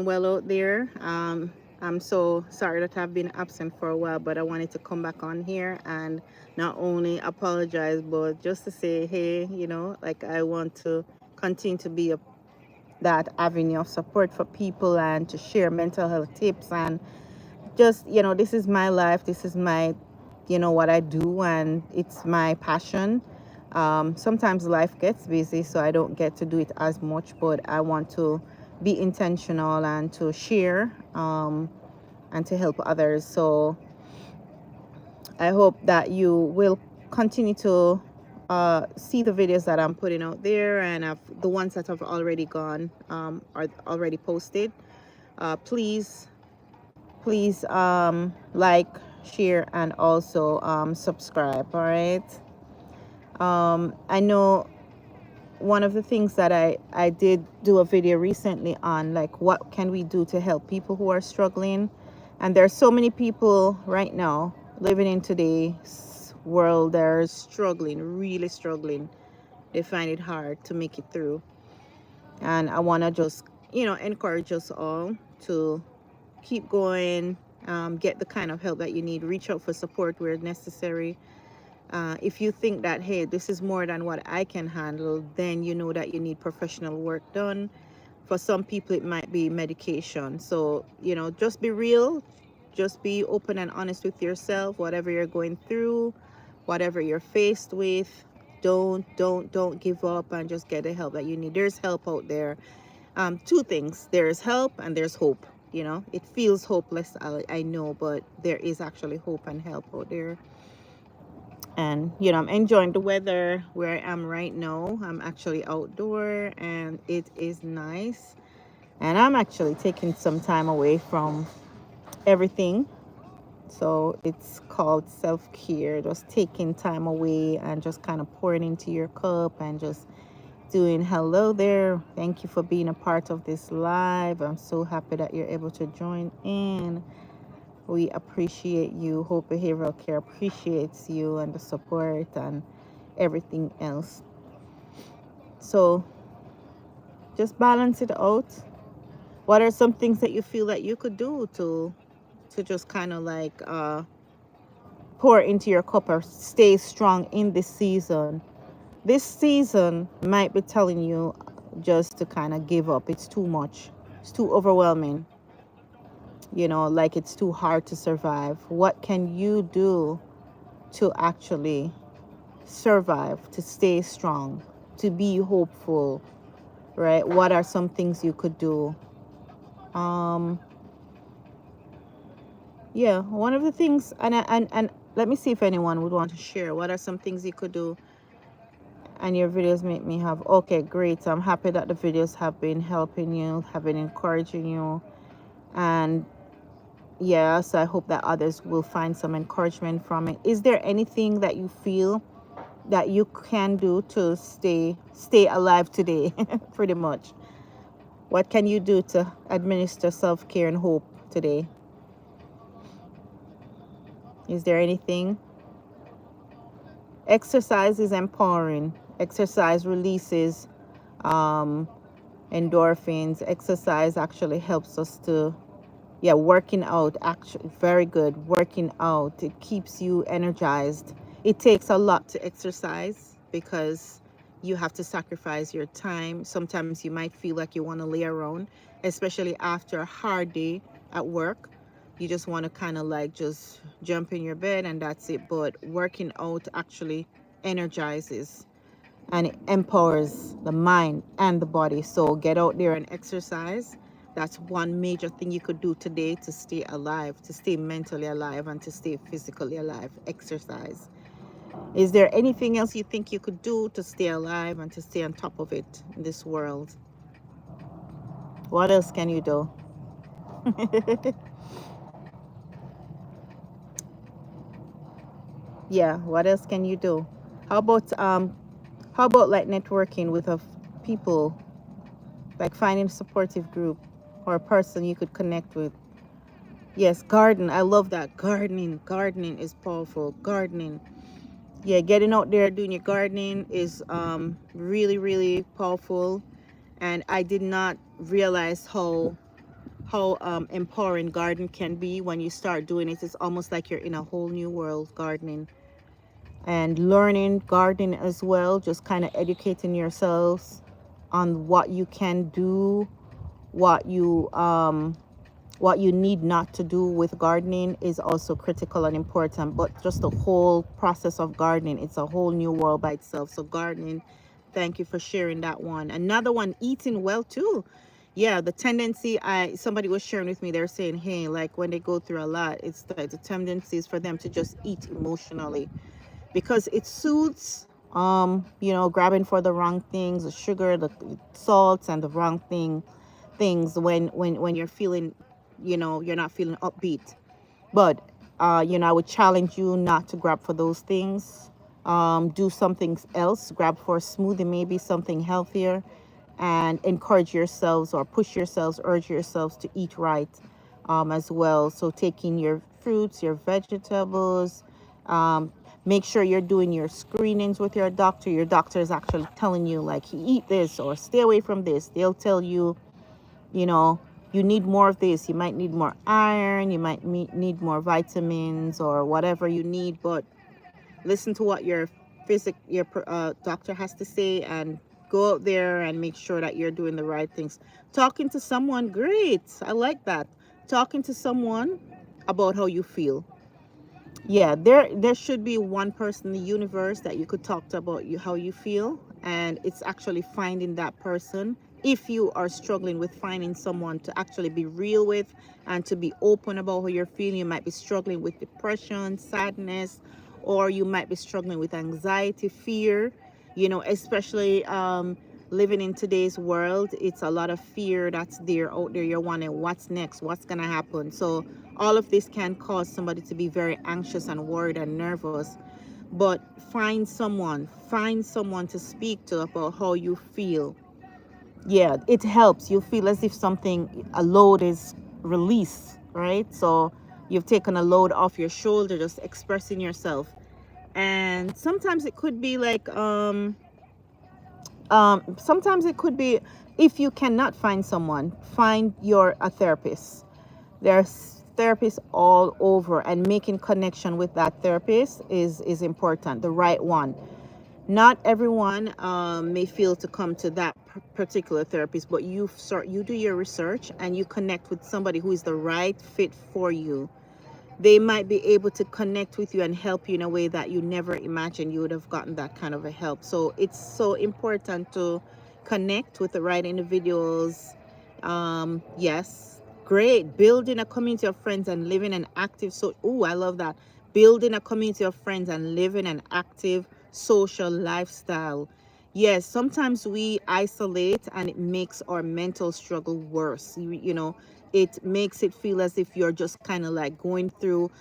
Well out there. I'm so sorry that I've been absent for a while, but I wanted to come back on here and not only apologize, but just to say, hey, like I want to continue to be that avenue of support for people and to share mental health tips and just, this is my life. This is my, what I do, and it's my passion. Sometimes life gets busy, so I don't get to do it as much, but I want to be intentional and to share and to help others. So I hope that you will continue to see the videos that I'm putting out there, and the ones that have already gone are already posted. Please, please like, share, and also subscribe. All right. I know one of the things that I did do a video recently on, like, what can we do to help people who are struggling. And there's so many people right now living in today's world that are struggling, really struggling. They find it hard to make it through. And I want to just, encourage us all to keep going, get the kind of help that you need, reach out for support where necessary. If you think that, hey, this is more than what I can handle, then you know that you need professional work done. For some people, it might be medication. So, just be real, just be open and honest with yourself. Whatever you're going through, whatever you're faced with, don't give up, and just get the help that you need. There's help out there. Two things: there's help and there's hope. It feels hopeless, I know, but there is actually hope and help out there. And I'm enjoying the weather where I am right now. I'm actually outdoor and it is nice, and I'm actually taking some time away from everything. So it's called self-care, just taking time away and just kind of pouring into your cup and just doing hello there. Thank you for being a part of this live. I'm so happy that you're able to join in. We appreciate you. Hope Behavioral Care appreciates you and the support and everything else. So just balance it out. What are some things that you feel that you could do to just kind of like pour into your cup or stay strong in this season? This season might be telling you just to kind of give up. It's too much. It's too overwhelming. Like it's too hard to survive. What can you do to actually survive, to stay strong, to be hopeful, right? What are some things you could do? Um, yeah, one of the things, and let me see if anyone would want to share. What are some things you could do? And your videos make me have, okay, great. I'm happy that the videos have been helping you, have been encouraging you. And yes, I hope that others will find some encouragement from it. Is there anything that you feel that you can do to stay alive today? Pretty much, what can you do to administer self-care and hope today? Is there anything? Exercise is empowering. Exercise releases um, endorphins. Exercise actually helps us to, yeah, working out, actually very good. Working out, it keeps you energized. It takes a lot to exercise because you have to sacrifice your time. Sometimes you might feel like you want to lay around, especially after a hard day at work. You just want to kind of like just jump in your bed and that's it. But working out actually energizes and it empowers the mind and the body. So get out there and exercise. That's one major thing you could do today to stay alive, to stay mentally alive, and to stay physically alive. Exercise. Is there anything else you think you could do to stay alive and to stay on top of it in this world? What else can you do? Yeah, what else can you do? How about like networking with people, like finding a supportive group or a person you could connect with? Yes, garden. I love that. Gardening is powerful. Gardening. Yeah, getting out there doing your gardening is really, really powerful. And I did not realize how how empowering garden can be when you start doing it. It's almost like you're in a whole new world gardening and learning gardening as well, just kind of educating yourselves on what you can do, what you what you need not to do with gardening is also critical and important. But just the whole process of gardening, it's a whole new world by itself. So gardening, thank you for sharing that one. Another one, eating well too. Yeah, the tendency, I somebody was sharing with me, they're saying, hey, like when they go through a lot, it's the tendency is for them to just eat emotionally because it suits you know, grabbing for the wrong things, the sugar, the salts, and the wrong things when you're feeling, you know, you're not feeling upbeat. But you know, I would challenge you not to grab for those things. Do something else, grab for a smoothie, maybe something healthier, and encourage yourselves or push yourselves, urge yourselves to eat right as well. So taking your fruits, your vegetables, um, make sure you're doing your screenings with your doctor. Your doctor is actually telling you like, eat this or stay away from this. They'll tell you, you know, you need more of this. You might need more iron, you might need more vitamins or whatever you need, but listen to what your doctor has to say and go out there and make sure that you're doing the right things. Talking to someone, great. I like that. Talking to someone about how you feel. Yeah, there should be one person in the universe that you could talk to about you how you feel, and it's actually finding that person. If you are struggling with finding someone to actually be real with and to be open about how you're feeling, you might be struggling with depression, sadness, or you might be struggling with anxiety, fear, you know, especially living in today's world. It's a lot of fear that's there out there. You're wondering what's next, what's gonna happen. So all of this can cause somebody to be very anxious and worried and nervous. But find someone to speak to about how you feel. Yeah, it helps. You feel as if something, a load is released, right? So you've taken a load off your shoulder, just expressing yourself. And sometimes it could be like sometimes it could be, if you cannot find someone, find your a therapist. There's therapists all over, and making connection with that therapist is important, the right one. Not everyone may feel to come to that particular therapist, but you do your research and you connect with somebody who is the right fit for you. They might be able to connect with you and help you in a way that you never imagined you would have gotten that kind of a help. So it's so important to connect with the right individuals. Yes, great. Building a community of friends and living an active I love that. Building a community of friends and living an active social lifestyle. Yes, sometimes we isolate and it makes our mental struggle worse. You know, it makes it feel as if you're just kind of like going through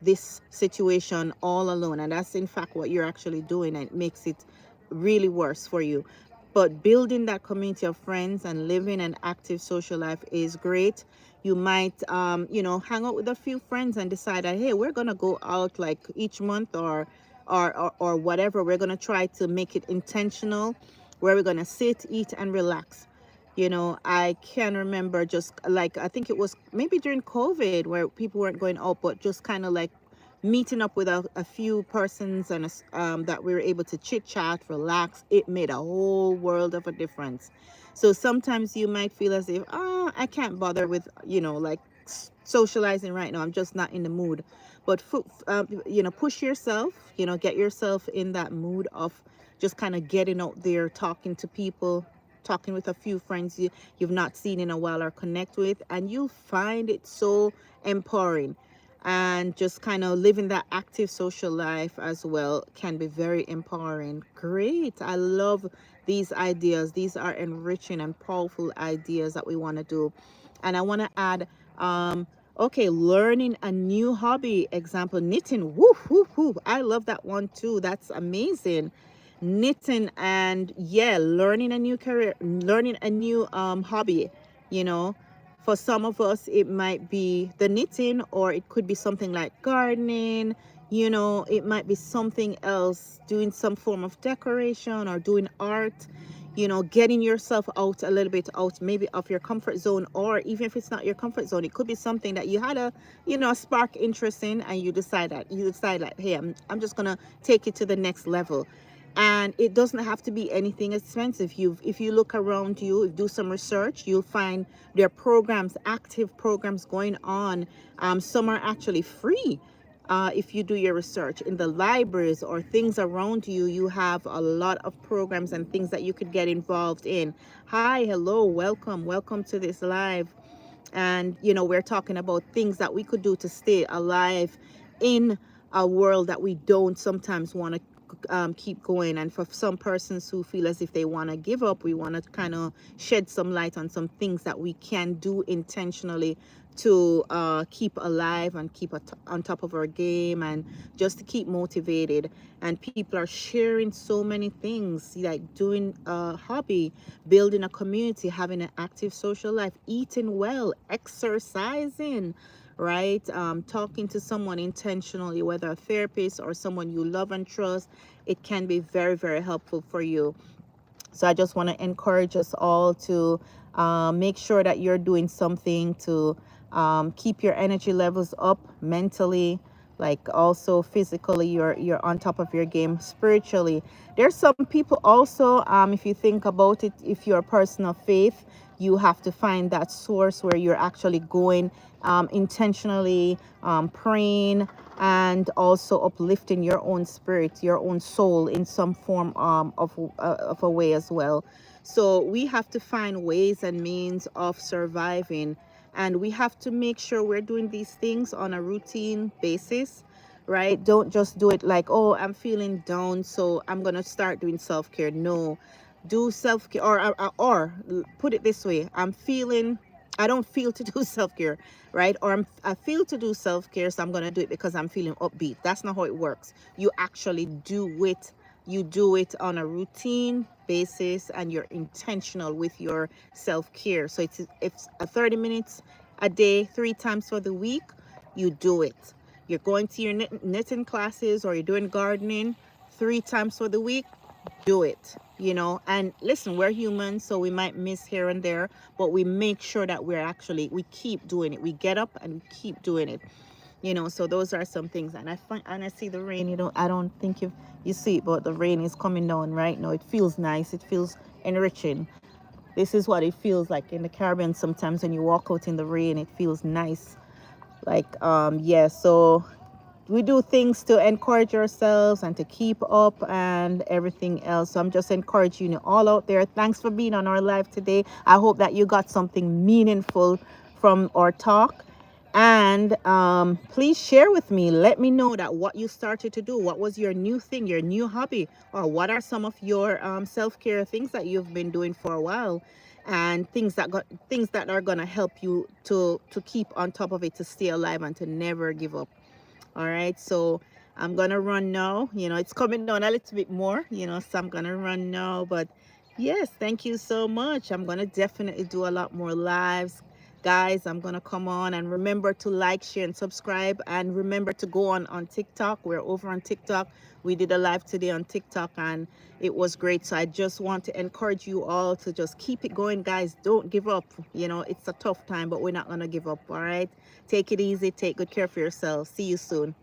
this situation all alone. And that's in fact what you're actually doing. And it makes it really worse for you. But building that community of friends and living an active social life is great. You might, you know, hang out with a few friends and decide that, hey, we're going to go out like each month or whatever. We're going to try to make it intentional where we're going to sit, eat, and relax. You know, I can remember just like, I think it was maybe during COVID where people weren't going out, but just kind of like meeting up with a few persons and that we were able to chit chat, relax. It made a whole world of a difference. So sometimes you might feel as if, oh, I can't bother with, you know, like socializing right now. I'm just not in the mood. But, you know, push yourself, you know, get yourself in that mood of just kind of getting out there, talking to people, talking with a few friends you've not seen in a while or connect with, and you'll find it so empowering. And just kind of living that active social life as well can be very empowering. Great. I love these ideas. These are enriching and powerful ideas that we want to do. And I want to add, okay, learning a new hobby, example, knitting. Woo, woo, woo. I love that one too. That's amazing. Knitting, and yeah, learning a new career, learning a new hobby, you know. For some of us, it might be the knitting, or it could be something like gardening, you know, it might be something else, doing some form of decoration or doing art. you know, getting yourself out a little bit out maybe of your comfort zone, or even if it's not your comfort zone, it could be something that you had a, you know, spark interest in, and you decide that, hey, I'm just gonna take it to the next level. And it doesn't have to be anything expensive. If you look around you, do some research, you'll find there are programs, active programs going on. Some are actually free. If you do your research in the libraries or things around you, you have a lot of programs and things that you could get involved in. Hi, hello, welcome to this live. And you know, we're talking about things that we could do to stay alive in a world that we don't sometimes want to keep going. And for some persons who feel as if they want to give up, we want to kind of shed some light on some things that we can do intentionally to keep alive and keep on top of our game, and just to keep motivated. And people are sharing so many things, like doing a hobby, building a community, having an active social life, eating well, exercising, right? Talking to someone intentionally, whether a therapist or someone you love and trust, it can be very, very helpful for you. So I just want to encourage us all to make sure that you're doing something to keep your energy levels up mentally, like also physically. You're on top of your game spiritually. There's some people also, if you think about it, if you're a person of faith, you have to find that source where you're actually going intentionally, praying, and also uplifting your own spirit, your own soul in some form of a way as well. So we have to find ways and means of surviving, and we have to make sure we're doing these things on a routine basis, right? Don't just do it like, oh, I'm feeling down, so I'm gonna start doing self-care. No, do self-care, or put it this way, I don't feel to do self-care, right? Or I feel to do self-care, so I'm going to do it because I'm feeling upbeat. That's not how it works. You actually do it. You do it on a routine basis, and you're intentional with your self-care. So it's a 30 minutes a day, 3 times for the week. You do it. You're going to your knitting classes, or you're doing gardening 3 times for the week. Do it, you know. And listen, we're humans, so we might miss here and there, but we make sure that we keep doing it. We get up and we keep doing it, you know. So those are some things. And I see the rain, you know. I don't think you see it, but the rain is coming down right now. It feels nice, it feels enriching. This is what it feels like in the Caribbean. Sometimes when you walk out in the rain, it feels nice. Like yeah, so we do things to encourage ourselves and to keep up and everything else. So I'm just encouraging you all out there. Thanks for being on our live today. I hope that you got something meaningful from our talk. And please share with me. Let me know that what you started to do. What was your new thing, your new hobby? Or what are some of your self-care things that you've been doing for a while? And things that are gonna help you to keep on top of it, to stay alive and to never give up. All right, so I'm gonna run now. You know, it's coming down a little bit more, you know, so I'm gonna run now. But yes, thank you so much. I'm gonna definitely do a lot more lives, guys. I'm gonna come on, and remember to like, share, and subscribe. And remember to go on TikTok. We're over on TikTok. We did a live today on TikTok, and it was great. So I just want to encourage you all to just keep it going, guys. Don't give up. You know, it's a tough time, but we're not gonna give up. All right, take it easy, take good care of yourselves. See you soon.